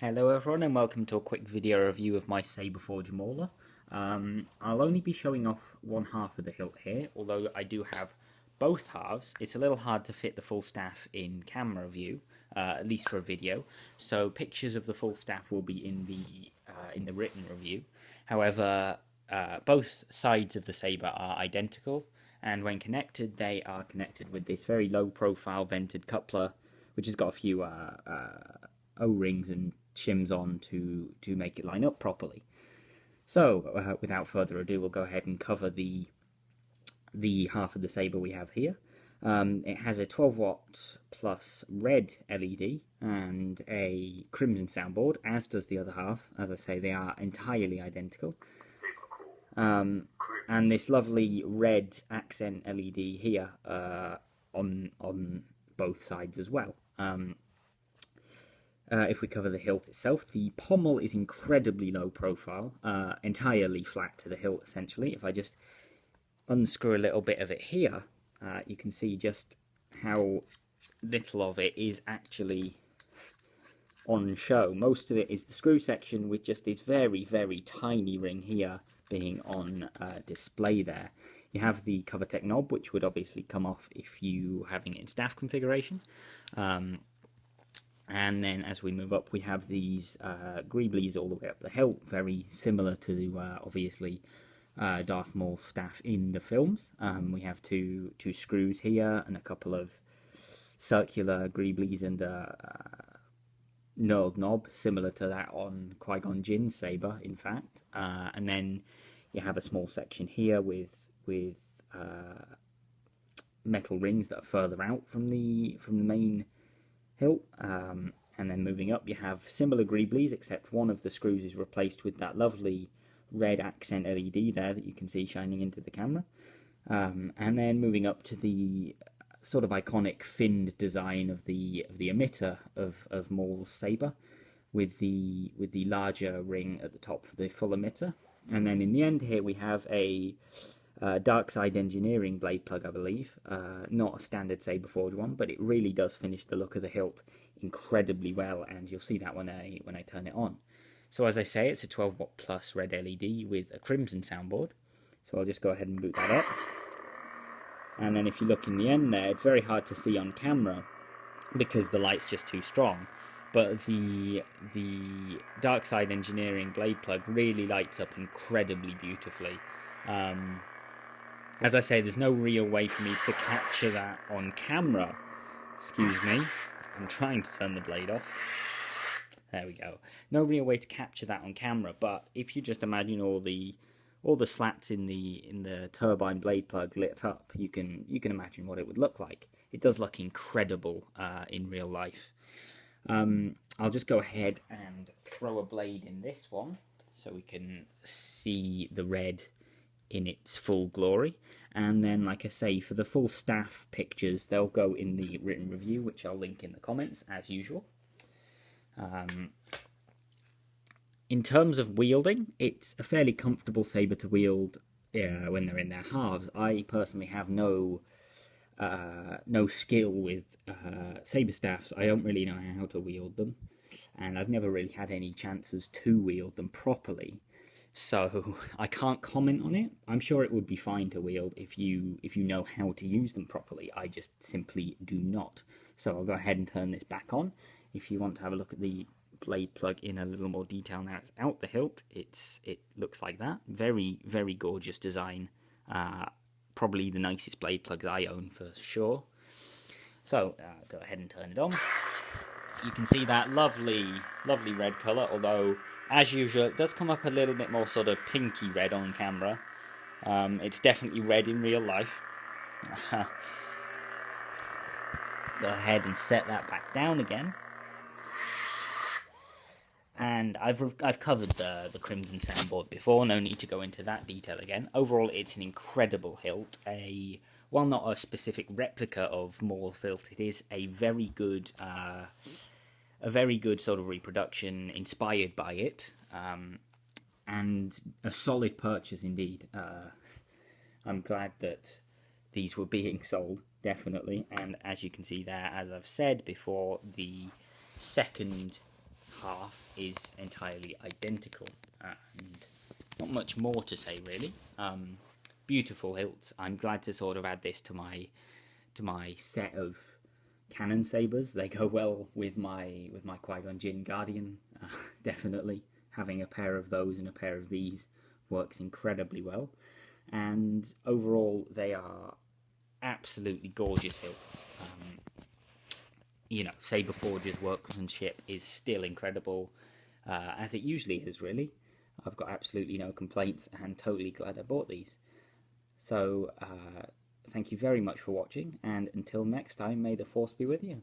Hello everyone and welcome to a quick video review of my SaberForge Mauler. I'll only be showing off one half of the hilt here, although I do have both halves. It's a little hard to fit the full staff in camera view, at least for a video, so pictures of the full staff will be in the written review. However, both sides of the saber are identical, and when connected they are connected with this very low profile vented coupler, which has got a few O-rings and shims on to make it line up properly. So without further ado, we'll go ahead and cover the half of the saber we have here. It has a 12-watt plus red LED and a crimson soundboard, as does the other half. As I say, they are entirely identical. And this lovely red accent LED here on both sides as well. If we cover the hilt itself, the pommel is incredibly low profile, entirely flat to the hilt essentially. If I just unscrew a little bit of it here, you can see just how little of it is actually on show. Most of it is the screw section, with just this very, very tiny ring here being on display there. You have the CoverTech knob, which would obviously come off if you having it in staff configuration. And then as we move up, we have these greeblies all the way up the hilt, very similar to the, obviously, Darth Maul staff in the films. We have two screws here and a couple of circular greeblies and a knurled knob, similar to that on Qui-Gon Jinn's saber, in fact. And then you have a small section here with metal rings that are further out from the main hilt. And then moving up, you have similar greeblies, except one of the screws is replaced with that lovely red accent LED there that you can see shining into the camera. And then moving up to the sort of iconic finned design of the emitter of Maul's saber, with the larger ring at the top for the full emitter. And then in the end here we have a Dark Side Engineering blade plug, I believe. Not a standard SaberForge one, but it really does finish the look of the hilt incredibly well, and you'll see that when I turn it on. So as I say, it's a 12-watt plus red LED with a crimson soundboard. So I'll just go ahead and boot that up. And then if you look in the end there, it's very hard to see on camera because the light's just too strong. But the Dark Side Engineering blade plug really lights up incredibly beautifully. As I say, there's no real way for me to capture that on camera. Excuse me, I'm trying to turn the blade off. There we go. No real way to capture that on camera, but if you just imagine all the slats in the turbine blade plug lit up, you can imagine what it would look like. It does look incredible in real life. I'll just go ahead and throw a blade in this one so we can see the red in its full glory. And then, like I say, for the full staff pictures, they'll go in the written review, which I'll link in the comments as usual. In terms of wielding, it's a fairly comfortable saber to wield when they're in their halves. I personally have no skill with saber staffs. I don't really know how to wield them, and I've never really had any chances to wield them properly. So I can't comment on it. I'm sure it would be fine to wield if you know how to use them properly. I just simply do not. So I'll go ahead and turn this back on. If you want to have a look at the blade plug in a little more detail now it's out the hilt, it looks like that. Very, very gorgeous design. Probably the nicest blade plug I own for sure. So go ahead and turn it on. You can see that lovely red colour, although as usual it does come up a little bit more sort of pinky red on camera. It's definitely red in real life. Go ahead and set that back down again. And I've covered the crimson soundboard before, no need to go into that detail again. Overall, it's an incredible hilt. While not a specific replica of Maul's hilt, it is a very good sort of reproduction inspired by it, and a solid purchase indeed. I'm glad that these were being sold, definitely. And as you can see there, as I've said before, the second half is entirely identical, and not much more to say really. Beautiful hilts. I'm glad to sort of add this to my set of cannon sabers. They go well with my Qui-Gon Jinn Guardian. Definitely having a pair of those and a pair of these works incredibly well, and overall they are absolutely gorgeous hilts. You know, SaberForge's workmanship is still incredible, as it usually is really. I've got absolutely no complaints and totally glad I bought these. So thank you very much for watching, and until next time, may the Force be with you.